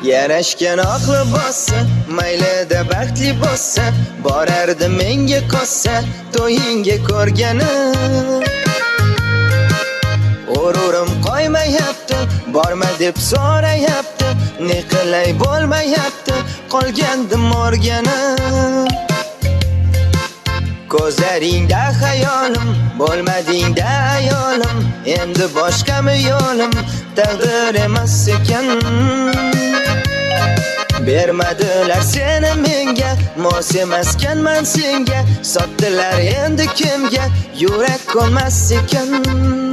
Yarashgan aqli bossa, maylida baxtli bossa, borardi menga qossa, to'yinga ko'rgani. G'ururim qo'ymayapti, borma deb so'rayapti, ne qilay bo'lmayapti, qolgandim o'rgani. Ko'zlaringda xayolim, bo'lmadingda ayolim, endi boshqami yo'lim, taqdir emas ekan. Bermadilar seni menga, mos emaskanman senga, sotdilar endi kimga, yurak ko'nmas ekan.